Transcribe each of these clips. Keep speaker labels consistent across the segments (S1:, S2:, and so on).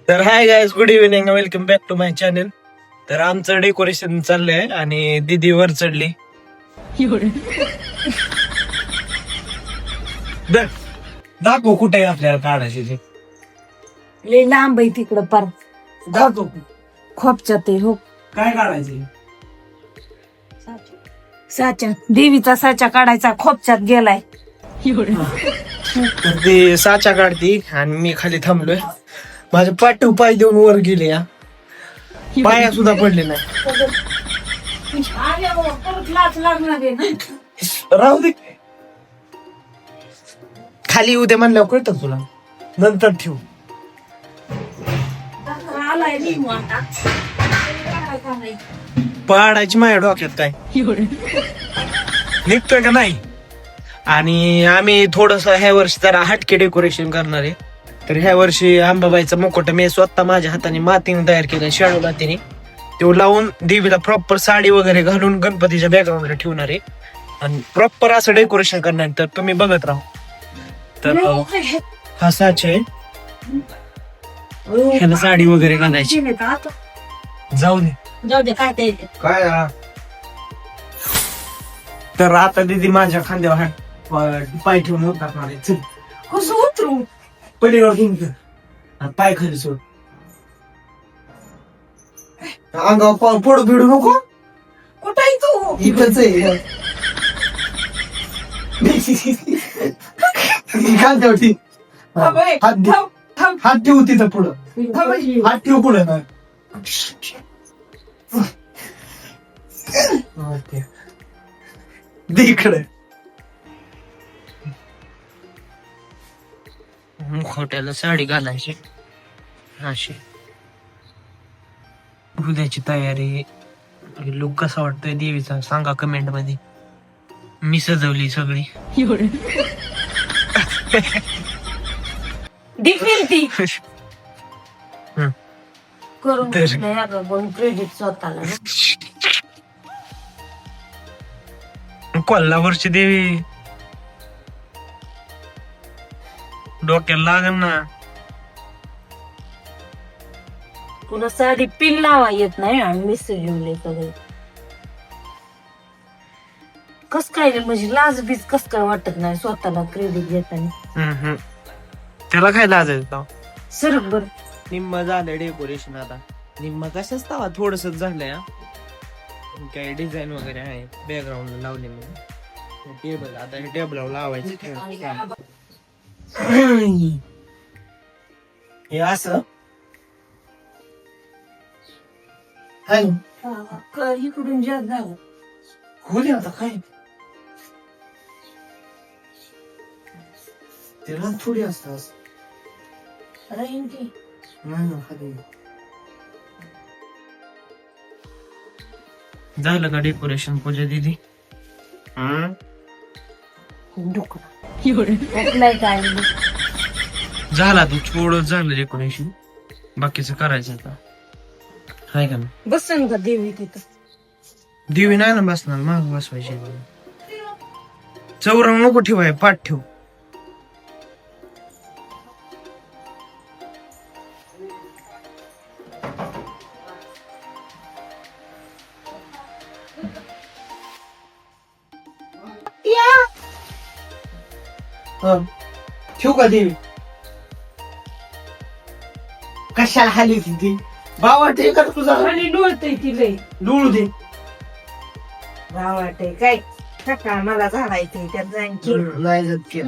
S1: तर hi guys, good evening, welcome back to my channel. तर आमचं डेकोरेशन चाललंय आणि दीदी वर चढली. दाखव कुठे आपल्याला काढायचे ते.
S2: लय लांब आहे तिकडं पार
S1: दाखव
S2: खोपच्यात आहे हो.
S1: काय काढायचे.
S2: साचा देवीचा साचा काढायचा खोपच्यात गेलाय.
S1: तर ते साचा काढती आणि मी खाली थांबलोय. माझे पाठीव पाय देऊन वर गेले. या पाया सुद्धा पडले नाही. राहू दे, खाली उद्या म्हणल्यावर कळतं तुला, नंतर ठेवू. पाडायची माझ्या डोक्यात काय निघतोय का नाही. आणि आम्ही थोडस ह्या वर्षी जरा हटके डेकोरेशन करणार आहे. तर ह्या वर्षी अंबाबाईचा मुकुट मी स्वतः माझ्या हाताने मातीने तयार केला, शाडू मातीने. तो लावून देवीला प्रॉपर साडी वगैरे घालून गणपतीच्या बॅकग्राऊंडला ठेवणार आहे आणि प्रॉपर असं डेकोरेशन करणार आहे. तर तुम्ही बघत राहा. तर हा साच आहे, ह्याला साडी वगैरे घालायची. जाऊ दे
S2: काय ते
S1: काय. तर आता दीदी माझ्या खांद्यावर हात पाय ठेवून उतरणार आहे. चल
S2: कसं उतरू
S1: पलीवर घेऊन पाय खाली सोड. अंगावर पडू बिडू नको.
S2: कुठे तू
S1: इथंच आहे. खांद्यावर ठेव. हात ठेवू तिथं पुढं. हात ठेव पुढं ना. दे इकडे. मुखवट्याला साडी घालायची अशी. उद्याची तयारी. लुक कसा वाटतोय देवीचा सांगा कमेंट मध्ये. मी सजवली सगळी.
S2: करून क्रेडिट स्वतःला.
S1: कोल्हापूरची देवी डोक्याला लागल ना.
S2: तुला साडी पिन लावा येत नाही आणि मी सजवले सगळे. कस काय म्हणजे लाज बीज कस काय वाटत नाही स्वतःला क्रेडिट घेताना.
S1: त्याला काय लाजायचं.
S2: सरक बर.
S1: निम्म झालं डेकोरेशन. आता निम्म कशाच तवा थोडस झालंय. काही डिझाईन वगैरे आहे बॅकग्राऊंड लावले मी. टेबल आता हे टेबलावर लावायचं. हे असं
S2: इकडून जास्त झालं.
S1: खोली आता काय त्याला थोडी असतात.
S2: राहीन की
S1: नाही ना खाली. झालं का डेकोरेशन पूजा दीदी.
S2: काय
S1: झाला तू थोडं झालं डेकोरेशन. बाकीचं करायचं आता हाय का ना.
S2: बसन का देवी तिथं.
S1: देवी नाही ना बसणार, माग बसवायची. चौरंग नको ठेवाय, पाठ ठेव. ठेवू का देवी. कशाला हाली ती बाबा ते कर तुझा.
S2: आणि डोळतय तिले
S1: लुळू दे.
S2: वाटय काय सकाळ मला झाडायचंय त्यात जाईन की.
S1: नाही जात की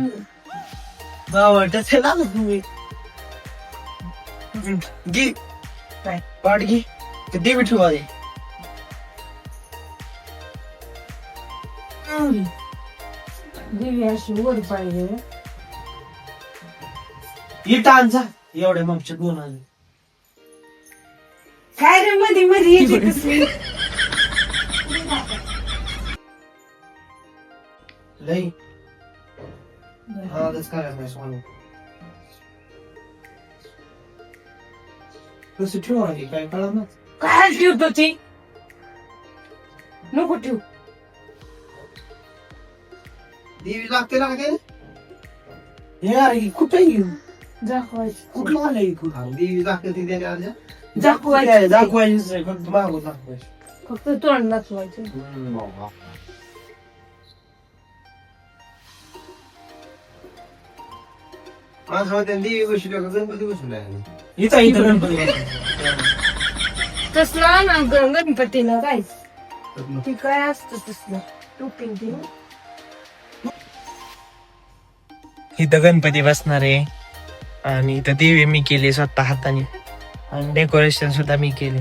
S1: बाबा त्याचे लागत तुम्ही. घे
S2: काय
S1: पाठ घे. ते देवी ठेवा दे.
S2: देवी अशी वर पाहिजे.
S1: इथं आणजा एवढ्या मागच्या 2 आले.
S2: काय रे मध्ये मध्ये येते कसली.
S1: लई आजच करायचं नाही स्वामी. कसं ठेवा काय कळा ना.
S2: काय ठेवतो ती नको ठेवू.
S1: देवी लागते ना काय. हे कुठे येऊ
S2: दाखवायचं
S1: दाखवायचं फक्त मागून दाखवायचं.
S2: फक्त तोंड दाखवायचं.
S1: इथं इथं गणपती
S2: तसला ना गणपतीला काय ते काय असतं तसलं टोपिंग ते
S1: इथं गणपती बसणार आहे आणि इथं देवी मी केली स्वतः हाताने आणि डेकोरेशन सुद्धा मी केले.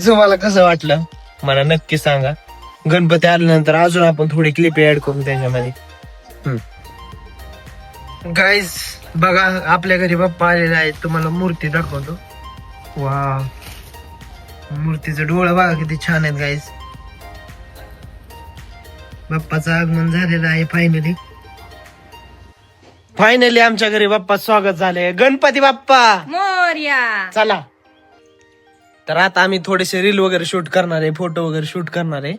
S1: तुम्हाला कसं वाटलं मला नक्की सांगा. गणपती आल्यानंतर अजून आपण थोडी क्लिप ऍड करू त्याच्यामध्ये. गाईज बघा आपल्या घरी बाप्पा आलेला आहे. तुम्हाला मूर्ती दाखवतो. वा मूर्तीचं डोळं बघा किती छान आहेत गाईज. बाप्पाचं आगमन झालेलं आहे फायनली आमच्या घरी बाप्पा स्वागत झालंय. गणपती बाप्पा
S2: मोरया.
S1: चला तर आता आम्ही थोडेसे रील वगैरे शूट करणार आहे, फोटो वगैरे शूट करणार आहे.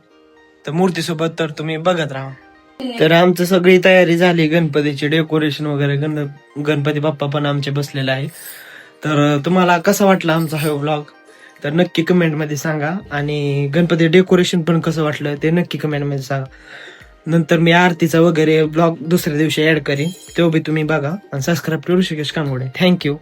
S1: तर मूर्तीसोबत तर तुम्ही बघत राहा. तर आमचं सगळी तयारी झाली गणपतीची डेकोरेशन वगैरे. गणपती बाप्पा पण आमचे बसलेले आहे. तर तुम्हाला कसा वाटला आमचा हा व्लॉग तर नक्की कमेंट मध्ये सांगा. आणि गणपती डेकोरेशन पण कसं वाटलं ते नक्की कमेंट मध्ये सांगा. नंतर मी आरतीचा वगैरे ब्लॉग दुसऱ्या दिवशी ऍड करीन, तो बी तुम्ही बघा आणि सबस्क्राईब करू शकेश कानवडे. थँक्यू.